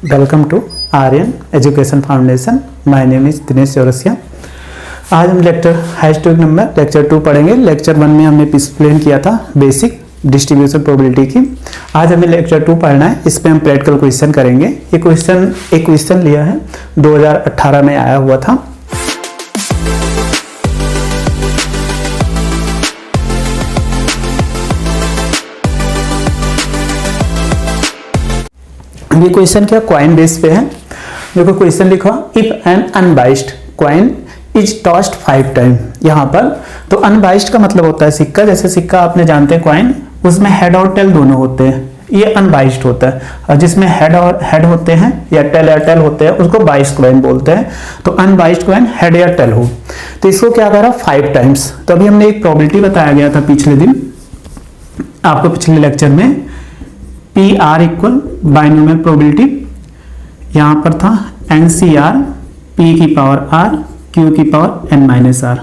Welcome to Aryan education foundation. My name is Dinesh Chaurasia. आज हम lecture 2 पढ़ेंगे। लेक्चर 1 में हमने एक्सप्लेन किया था बेसिक डिस्ट्रीब्यूशन प्रोबेबिलिटी की। आज हमें लेक्चर 2 पढ़ना है। इस पे हम प्रैक्टिकल क्वेश्चन करेंगे। एक क्वेश्चन लिया है 2018 में आया हुआ था। ये क्वेश्चन क्या कॉइन बेस पे है। देखो क्वेश्चन लिखा, if an unbiased coin is tossed 5 time. यहाँ पर तो अनबाइस्ड का मतलब होता है सिक्का। जैसे सिक्का आपने जानते हैं कॉइन, उसमें हेड और टेल दोनों होते हैं, ये अनबाइस्ड होता है। और जिसमें हेड होते हैं या टेल होते हैं उसको बाइस्ड कॉइन बोलते हैं। तो अनबाइस्ड कॉइन हेड या टेल हो तो इसको क्या करा 5 टाइम्स। तो अभी हमने एक प्रोबेबिलिटी बताया गया था पिछले दिन आपको, पिछले लेक्चर में P R equal binomial probability. यहाँ पर था NCR P की पावर R Q की पावर N माइनस R।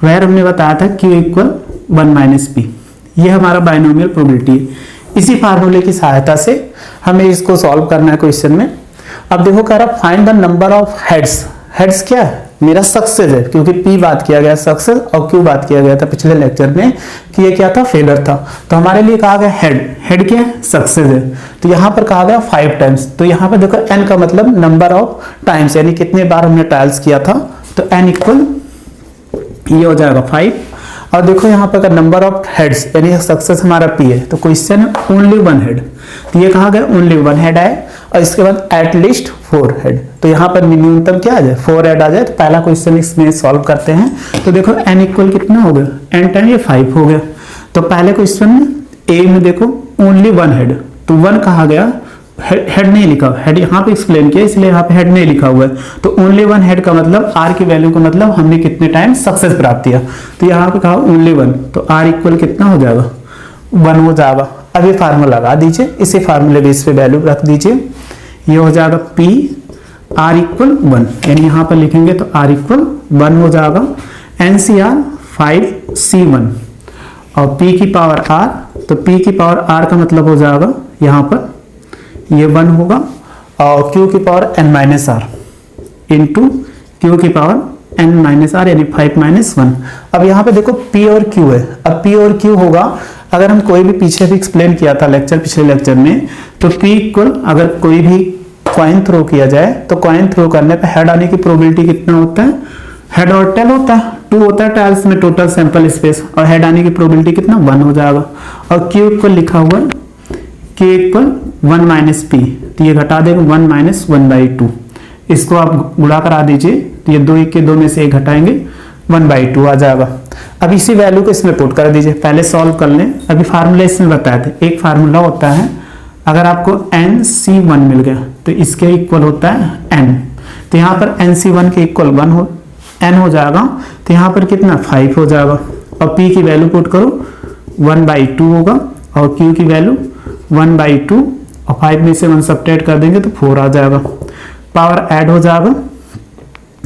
वह हमने बताया था Q इक्वल 1 माइनस P। यह हमारा बाइनोमियल प्रोबेबिलिटी है। इसी फार्मूले की सहायता से हमें इसको सॉल्व करना है क्वेश्चन में। अब देखो कह रहा find the number of heads. Heads क्या है? मेरा सक्सेस है, क्योंकि P बात किया गया सक्सेस और Q बात किया गया था पिछले लेक्चर में कि ये क्या था फेलर था। तो हमारे लिए कहा गया हेड क्या है? सक्सेस है। तो यहाँ पर कहा गया 5 टाइम्स। तो यहाँ पर देखो n का मतलब नंबर ऑफ टाइम्स, यानी कितने बार हमने ट्रायल्स किया था। तो n इक्वल ये हो जाएगा 5। और देखो यहाँ पर नंबर ऑफ हेड्स यानी सक्सेस हमारा P है। तो क्वेश्चन है ओनली 1 हेड। तो ये कहा गया ओनली 1 हेड आए और इसके बाद एटलीस्ट 4 हेड। तो यहाँ पर न्यूनतम क्या आ जाए 4 हेड आ जाए। तो पहला क्वेश्चन इसमें सॉल्व करते हैं। तो देखो n इक्वल कितना हो गया, n टाइम ये 5 हो गया। तो पहले क्वेश्चन में A में देखो ओनली 1 हेड, तो 1 कहा गया, हेड नहीं लिखा, हेड यहाँ पे एक्सप्लेन किया इसलिए यहाँ पे हेड नहीं लिखा हुआ है। तो ओनली 1 हेड का मतलब R की वैल्यू का मतलब हमने कितने टाइम सक्सेस प्राप्त किया। तो यहाँ पे कहा ओनली 1, तो R इक्वल कितना हो जाएगा 1 हो जाएगा। अब ये फार्मूला लगा दीजिए, इसी फार्मूले बेस पे वैल्यू रख दीजिए। ये हो जाएगा P R इक्वल 1, यानी यहाँ पर लिखेंगे तो R इक्वल 1 हो जाएगा। NCR 5C1 और P की पावर R, तो P की पावर R का मतलब हो जाएगा यहाँ पर ये 1 होगा और Q की power N minus R into Q की पावर N माइनस R यानी 5 माइनस 1। अब यहाँ पे देखो P और Q है। अब P और Q होगा, अगर हम कोई भी पीछे भी एक्सप्लेन किया था पिछले लेक्चर में, तो P इक्वल अगर कोई भी कॉइन थ्रो किया जाए तो कॉइन थ्रो करने पे हेड आने की प्रोबेबिलिटी कितना होता है, हेड और टेल होता है 2 होता है टाइल्स में टोटल सैंपल स्पेस, और हेड आने की प्रोबेबिलिटी कितना 1 हो जाएगा। और Q इक्वल लिखा हुआ है Q इक्वल 1 माइनस P, तो ये घटा देगा 1 माइनस 1/2। इसको आप गुणा करा दीजिए तो ये 2 के 2 में से 1 घटाएंगे 1/2 आ जाएगा। अब इसी वैल्यू को इसमें पुट कर दीजिए, पहले सॉल्व कर लें। अभी फार्मूला इसमें बताए थे, एक फार्मूला होता है अगर आपको NC1 मिल गया तो इसके इक्वल होता है N। तो यहाँ पर NC1 के इक्वल N हो जाएगा। तो यहाँ पर कितना 5 हो जाएगा और P की वैल्यू पुट करो 1/2 होगा और Q की वैल्यू 1/2 और 5 में से 1 सब्ट्रैक्ट कर देंगे तो 4 आ जाएगा। पावर ऐड हो जाएगा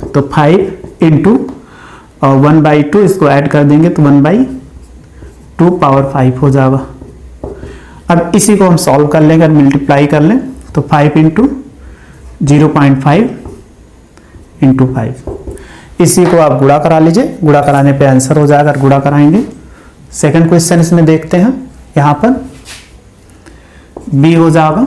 तो 5 इंटू और 1/2 इसको ऐड कर देंगे तो 1/2 पावर 5 हो जाएगा। अब इसी को हम सॉल्व कर लेंगे, मल्टीप्लाई कर लें तो 5 इंटू 0.5 इंटू 5। इसी को आप गुणा करा लीजिए, गुणा कराने पे आंसर हो जाएगा। गुणा कराएंगे सेकंड क्वेश्चन इसमें देखते हैं। यहाँ पर B हो जाएगा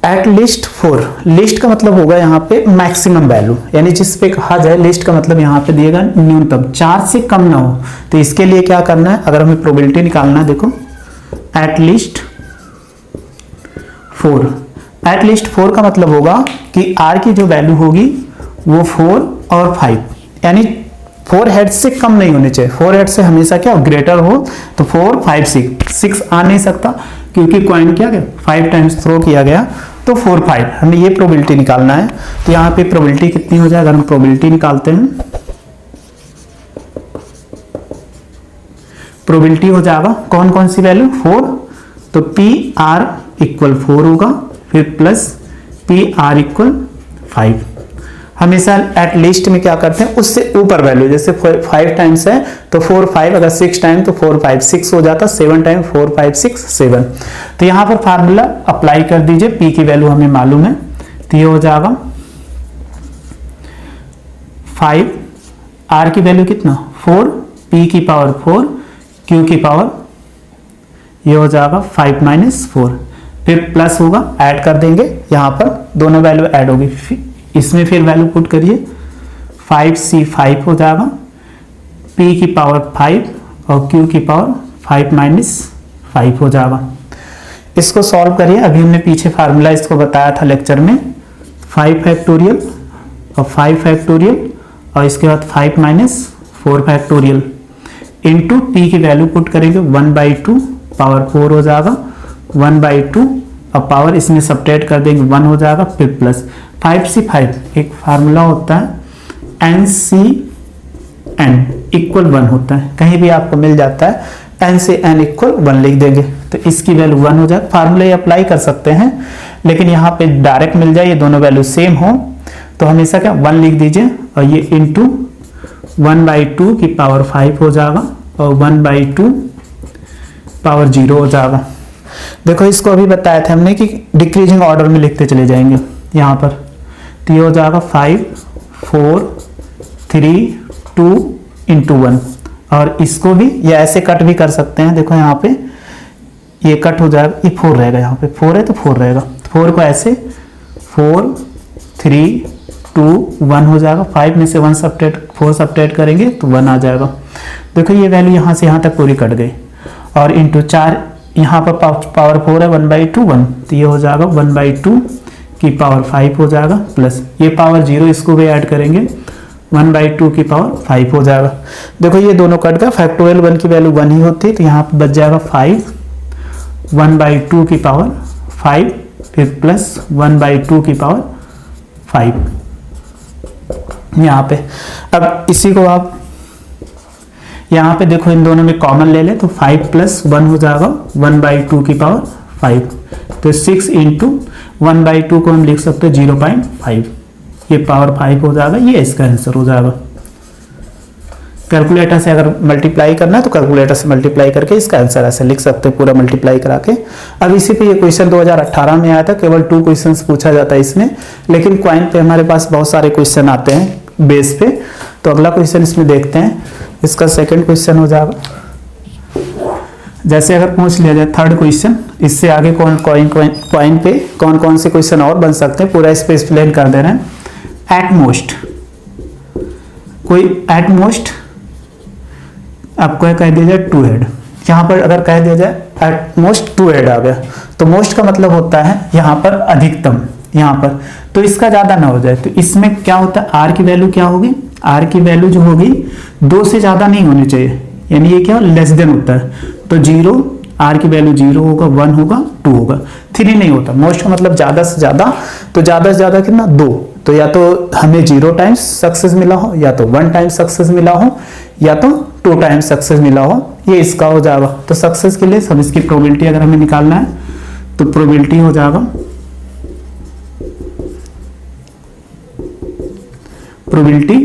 एट लिस्ट 4। लिस्ट का मतलब होगा यहाँ पे मैक्सिमम वैल्यू, यानी जिस पे कहा जाए लिस्ट का मतलब यहाँ पे दिएगा न्यूनतम, 4 से कम ना हो। तो इसके लिए क्या करना है, अगर हमें प्रोबेबिलिटी निकालना है, देखो एट लिस्ट 4। एट लिस्ट 4 का मतलब होगा कि R की जो वैल्यू होगी वो 4 और 5, यानी 4 हेड से कम नहीं होने चाहिए। 4 हेड से हमेशा क्या ग्रेटर हो, तो 4 5 6 आ नहीं सकता क्योंकि कॉइन क्या गया 5 टाइम्स थ्रो किया गया, तो 4 5 हमें ये प्रोबेबिलिटी निकालना है। तो यहाँ पे प्रोबेबिलिटी कितनी हो जाएगा, हम प्रोबेबिलिटी निकालते हैं। प्रोबेबिलिटी हो जाएगा कौन कौन सी वैल्यू 4, तो पी आर इक्वल 4 होगा, फिर प्लस पी आर इक्वल 5। हमेशा एट लीस्ट में क्या करते हैं, उससे ऊपर वैल्यू, जैसे 5 टाइम्स है तो 4 5, अगर 6 टाइम तो 4 5 6 हो जाता, 7 टाइम 4 5 6 7। तो यहाँ पर फार्मूला अप्लाई कर दीजिए, पी की वैल्यू हमें मालूम है, तो ये हो जाएगा 5, आर की वैल्यू कितना 4, पी की पावर 4, क्यू की पावर ये हो जाएगा 5 - 4, फिर प्लस होगा, ऐड कर देंगे, यहाँ पर दोनों वैल्यू ऐड होगी, इसमें फिर वैल्यू पुट करिए, 5c 5 हो जाएगा, p की पावर 5 और q की पावर 5 - 5 हो जाएगा। इसको सॉल्व करिए, अभी हमने पीछे फार्मूला इसको बताया था लेक्चर में, 5 फैक्टोरियल और 5 फैक्टोरियल और इसके बाद 5 - 4 फैक्टोरियल इंटू p की वैल्यू पुट करेंगे 1/2 पावर 4 हो जाएगा, 1/2 और पावर इसमें सब्ट्रैक्ट कर देंगे 1 हो जाएगा, फिर प्लस 5c 5 एक फार्मूला होता है NCN इक्वल 1 होता है, कहीं भी आपको मिल जाता है NCN इक्वल 1 लिख देंगे, तो इसकी वैल्यू 1 हो जाएगा। फार्मूला अप्लाई कर सकते हैं, लेकिन यहाँ पे डायरेक्ट मिल जाए, ये दोनों वैल्यू सेम हो तो हमेशा क्या 1 लिख दीजिए, और ये इंटू 1/2 की पावर 5 हो जाएगा और 1/2 पावर 0 हो जाएगा। देखो इसको अभी बताया था हमने कि डिक्रीजिंग ऑर्डर में लिखते चले जाएंगे यहाँ पर, तो ये हो जाएगा 5 4 3 2 इंटू 1, और इसको भी या ऐसे कट भी कर सकते हैं, देखो यहाँ पे ये कट हो जाएगा, ये 4 रहेगा, यहाँ पे 4 है तो 4 रहेगा, 4 को ऐसे 4 3 2 1 हो जाएगा, 5 में से 1 सब्ट्रैक्ट 4 सब्ट्रैक्ट करेंगे तो 1 आ जाएगा। देखो ये वैल्यू यहाँ से यहाँ तक पूरी कट गई, और इंटू 4 यहाँ पर पावर 4 है 1/2 1, तो ये हो जाएगा 1/2 की पावर 5 हो जाएगा, प्लस ये पावर 0 इसको भी ऐड करेंगे 1/2 की पावर 5 हो जाएगा। देखो ये दोनों कट गया, फैक्टोरियल 1 की वैल्यू 1 ही होती है, तो यहाँ पर बच जाएगा 5 1/2 की पावर 5, फिर प्लस 1/2 की पावर 5 यहाँ पे। अब इसी को आप यहाँ पे देखो इन दोनों में कॉमन ले ले तो 5 + 1 हो जाएगा 1/2 की पावर 5, तो 6 इंटू 1/2 को हम लिख सकते हैं 0.5, ये पावर 5 हो जाएगा, ये इसका आंसर हो जाएगा। कैलकुलेटर से अगर मल्टीप्लाई करना है तो कैलकुलेटर से मल्टीप्लाई करके इसका आंसर ऐसे लिख सकते हैं, पूरा मल्टीप्लाई करा के। अब इसी पे ये क्वेश्चन 2018 में आया था, केवल 2 क्वेश्चंस पूछा जाता है इसमें, लेकिन क्वाइन पे हमारे पास बहुत सारे क्वेश्चन आते हैं बेस पे। तो अगला क्वेश्चन इसमें देखते हैं, इसका सेकंड क्वेश्चन हो जाएगा। जैसे अगर पूछ लिया जाए थर्ड क्वेश्चन, इससे आगे क्वाइन पे कौन कौन से क्वेश्चन और बन सकते हैं पूरा इस पे एक्सप्लेन कर दे रहे हैं। एट मोस्ट, कोई एट मोस्ट आपको कह दिया जाए 2 हेड, यहाँ पर अगर कह दिया जाए एट मोस्ट 2 हेड आ गया, तो मोस्ट का मतलब होता है यहाँ पर अधिकतम, यहाँ पर तो इसका ज्यादा ना हो जाए, तो इसमें क्या होता है आर की वैल्यू क्या होगी, आर की वैल्यू जो होगी 2 से ज्यादा नहीं होनी चाहिए, यानी ये क्या लेस देन होता है, तो 0 आर की वैल्यू 0 होगा, 1 होगा, 2 होगा, 3 नहीं होता। मोस्ट का मतलब ज्यादा से ज्यादा, तो ज्यादा से ज्यादा कितना 2, तो या तो हमें 0 टाइम्स सक्सेस मिला हो, या तो 1 टाइम सक्सेस मिला हो, या तो 2 टाइम सक्सेस मिला हो, ये इसका हो जाएगा। तो सक्सेस के लिए सब इसकी प्रोबेबिलिटी अगर हमें निकालना है तो प्रोबेबिलिटी हो जाएगा प्रोबेबिलिटी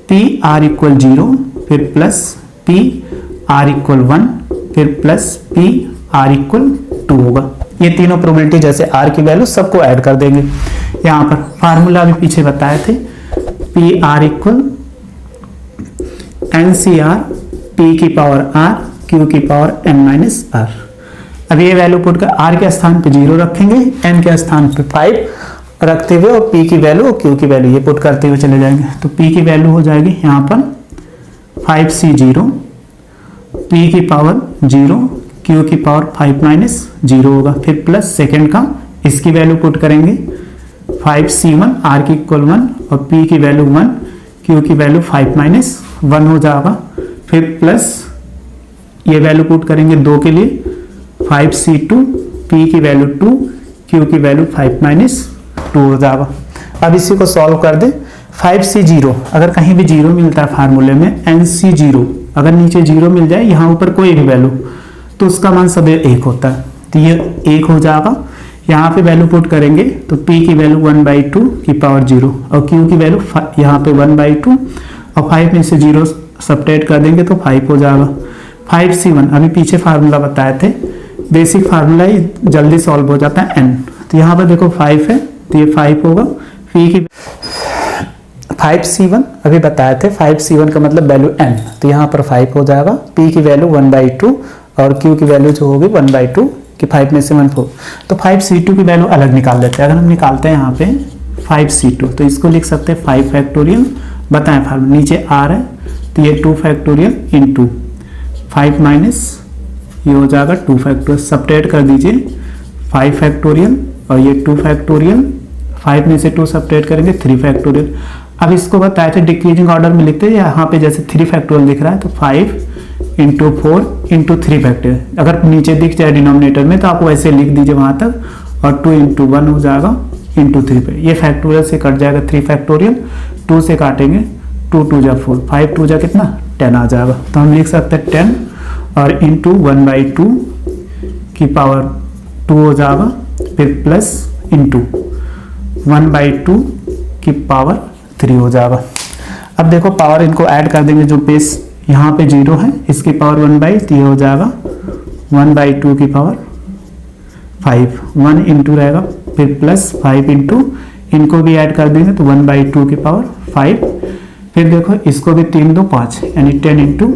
पी आर इक्वल 0, फिर प्लस पी आर इक्वल 1, फिर प्लस पी आर इक्वल 2 होगा। ये तीनों प्रोबेबिलिटी जैसे आर की वैल्यू सबको ऐड कर देंगे। यहाँ पर फार्मूला भी पीछे बताए थे, P R equal N C R, P की पावर आर, क्यू की पावर एन माइनस आर। अब ये वैल्यू पुट कर आर के स्थान पे 0 रखेंगे, एन के स्थान पे 5 रखते हुए, और पी की वैल्यू और क्यू की वैल्यू ये पुट करते हुए चले जाएंगे। तो पी की वैल्यू हो जाएगी यहाँ पर 5c0, पी की पावर 0, क्यू की पावर 5 - 0 होगा, फिर प्लस सेकेंड का इसकी वैल्यू पुट करेंगे 5c1, आर की इक्वल 1 और पी की वैल्यू 1, क्यू की वैल्यू 5 - 1 हो जाएगा, फिर प्लस ये वैल्यू पुट करेंगे 2 के लिए 5c2, पी की वैल्यू 2, क्यू की वैल्यू 5 - 2 हो जाएगा। अब इसी को सॉल्व कर दे, 5c0 अगर कहीं भी 0 मिलता है फार्मूले में, nc0 अगर नीचे 0 मिल जाए, यहाँ ऊपर कोई भी वैल्यू, तो उसका मान सदैव 1 होता है, तो ये 1 हो जाएगा। यहाँ पे वैल्यू पुट करेंगे तो p की वैल्यू 1/2 की पावर 0 और q की वैल्यू यहाँ पे 1/2 और 5 में से 0 सब्ट्रैक्ट कर देंगे तो 5 हो जाएगा। 5c1 अभी पीछे फार्मूला बताए थे, बेसिक फार्मूला ही जल्दी सॉल्व हो जाता है n। तो यहाँ पर देखो 5 है तो ये 5 होगा। p की 5c1 अभी बताए थे, 5c1 का मतलब वैल्यू n, तो यहाँ पर 5 हो जाएगा। p की वैल्यू 1/2 और q की वैल्यू जो होगी 1/2 कि 5 में से 1 4, तो 5c2 की वैल्यू अलग निकाल लेते हैं। अगर हम निकालते हैं यहाँ पे 5c2 तो इसको लिख सकते हैं 5 फैक्टोरियल, बताएं फार्मूला नीचे r है तो ये 2 फैक्टोरियल इंटू 5 माइनस ये हो जाएगा 2 फैक्टोरियल, सब्ट्रैक्ट कर दीजिए 5 फैक्टोरियल और ये 2 फैक्टोरियल, 5 में से 2 सब्ट्रैक्ट करेंगे 3 फैक्टोरियल। अब इसको बताए थे डिक्रीजिंग ऑर्डर में लिखते हैं, यहाँ पे जैसे 3 फैक्टोरियल दिख रहा है तो 5 इंटू 4 इंटू 3 फैक्टोरियल, अगर नीचे दिख जाए डिनोमिनेटर में तो आप वैसे लिख दीजिए वहाँ तक, और 2 इंटू 1 हो जाएगा इंटू 3 पे, ये फैक्टोरियल से कट जाएगा 3 फैक्टोरियल, 2 से काटेंगे 2 2 जा 4, 5 2 जा कितना 10 आ जाएगा। तो हम लिख सकते हैं 10 और इंटू 1/2 की पावर 2 हो जाएगा, फिर प्लस इंटू 1/2 की पावर 3 हो जाएगा। अब देखो पावर इनको ऐड कर देंगे, जो बेस यहाँ पे 0 है इसकी पावर 1/3 हो जाएगा 1/2 की पावर 5, 1 इंटू रहेगा फिर प्लस 5 इंटू इनको भी ऐड कर देंगे तो 1/2 की पावर 5, फिर देखो इसको भी 3 2 5 यानी 10 इंटू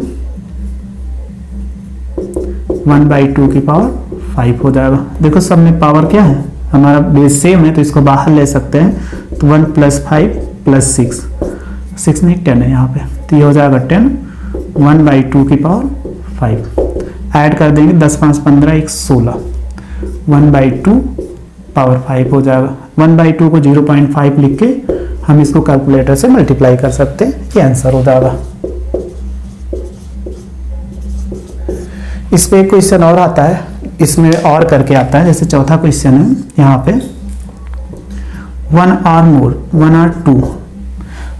1/2 की पावर 5 हो जाएगा। देखो सब में पावर क्या है, हमारा बेस सेम है तो इसको बाहर ले सकते हैं, तो 1 + 5 + 6 नहीं 10 है यहाँ पे, तो ये हो जाएगा 10 1/2 की पावर 5, ऐड कर देंगे 10 5 15 1 16, 1/2 पावर 5 हो जाएगा। 1/2 को 0.5 लिख के हम इसको कैलकुलेटर से मल्टीप्लाई कर सकते हैं, ये आंसर हो जाएगा। इस पे एक क्वेश्चन और आता है, इसमें और करके आता है, जैसे चौथा क्वेश्चन है यहाँ पे 1 or more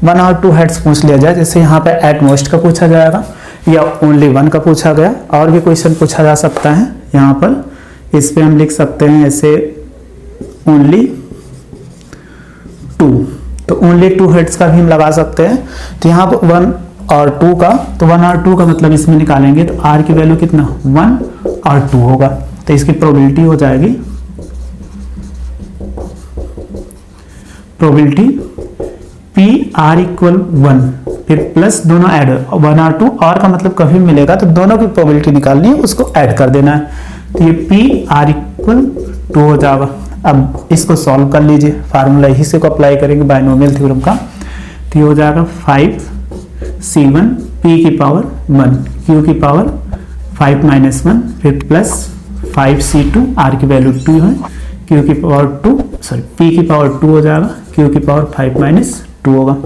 1 or 2 हेड्स पूछ लिया जाए, जैसे यहाँ पे एट मोस्ट का पूछा जाएगा या ओनली 1 का पूछा गया, और भी क्वेश्चन पूछा जा सकता है। यहाँ पर इस पे हम लिख सकते हैं ऐसे ओनली 2, तो ओनली 2 हेड्स का भी हम लगा सकते हैं। तो यहाँ पर 1 और 2 का, तो 1 और 2 का मतलब इसमें निकालेंगे तो r की वैल्यू कितना 1 और 2 होगा, तो इसकी प्रोबेबिलिटी हो जाएगी प्रोबेबिलिटी PR = 1, फिर प्लस दोनों ऐड 1 और 2, और का मतलब कभी मिलेगा तो दोनों की प्रोबेबिलिटी निकालनी है, उसको ऐड कर देना है, तो ये PR = 2 हो जाएगा। अब इसको सॉल्व कर लीजिए, फार्मूला इसी को अप्लाई करेंगे बाइनोमियल थ्योरम का, तो ये हो जाएगा 5c1 p की पावर 1 q की पावर 5 - 1, फिर प्लस 5c2 r की वैल्यू 2 है, q की पावर 2 सॉरी p की पावर 2 हो जाएगा, q की पावर 5 - 2 होगा।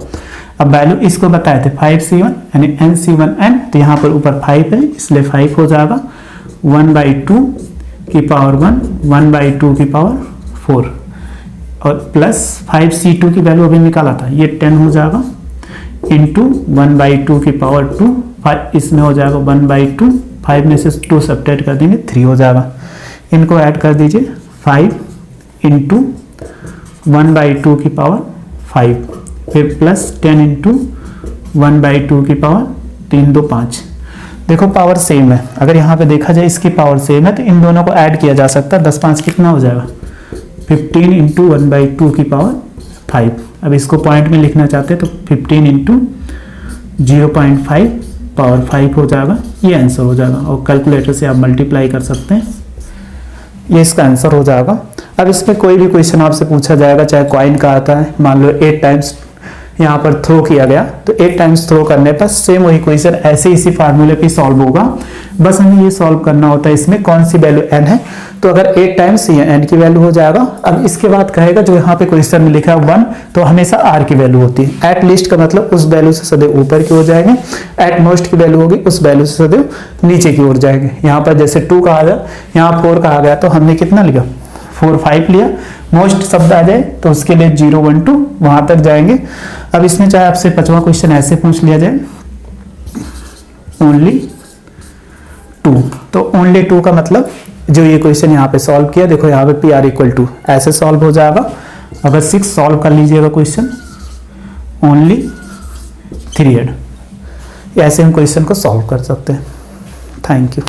अब वैल्यू इसको बताए थे 5c1 यानी nc1n, तो यहाँ पर ऊपर 5 है इसलिए 5 हो जाएगा, 1/2 की पावर 1 1/2 की पावर 4 और प्लस 5c2 की वैल्यू अभी निकाला था ये 10 हो जाएगा, इंटू 1/2 की पावर 2, इसमें हो जाएगा 1/2, 5 में से 2 सब्ट्रैक्ट कर देंगे 3 हो जाएगा। इनको ऐड कर दीजिए 5 इंटू 1/2 की पावर 5, फिर प्लस 10 इंटू 1/2 की पावर 3 2 5। देखो पावर सेम है, अगर यहाँ पे देखा जाए इसकी पावर सेम है तो इन दोनों को ऐड किया जा सकता है, 10 5 कितना हो जाएगा 15 इंटू 1/2 की पावर 5। अब इसको पॉइंट में लिखना चाहते हैं तो 15 इंटू 0.5 पावर 5 हो जाएगा, ये आंसर हो जाएगा, और कैलकुलेटर से आप मल्टीप्लाई कर सकते हैं, ये इसका आंसर हो जाएगा। अब इसमें कोई भी क्वेश्चन आपसे पूछा जाएगा, चाहे कॉइन का आता है, मान लो 8 टाइम्स यहाँ पर थ्रो किया गया, तो 8 टाइम्स थ्रो करने पर सेम वही क्वेश्चन ऐसे इसी फार्मूले पे सॉल्व होगा, बस हमें ये सॉल्व करना होता है इसमें कौन सी वैल्यू n है, तो अगर 8 टाइम्स ये n की वैल्यू हो जाएगा। अब इसके बाद कहेगा जो यहाँ पे क्वेश्चन में लिखा है 1, तो हमेशा r की वैल्यू होती है, एट लीस्ट का मतलब उस वैल्यू से सदैव ऊपर की ओर जाएंगे, एट मोस्ट की वैल्यू होगी उस वैल्यू से सदैव नीचे की ओर जाएंगे। यहाँ पर जैसे 2 कहा गया, यहाँ 4 कहा गया, तो हमने कितना लिया 4 5 लिया, मोस्ट शब्द आ जाए तो उसके लिए 0 1 2 वहां तक जाएंगे। अब इसमें चाहे आपसे 5वां क्वेश्चन ऐसे पूछ लिया जाए ओनली 2, तो ओनली 2 का मतलब जो ये क्वेश्चन यहाँ पे सॉल्व किया, देखो यहाँ पे पी आर इक्वल टू ऐसे सॉल्व हो जाएगा। अगर 6 सॉल्व कर लीजिएगा क्वेश्चन, ओनली 3 ऐसे हम क्वेश्चन को सॉल्व कर सकते हैं। Thank you.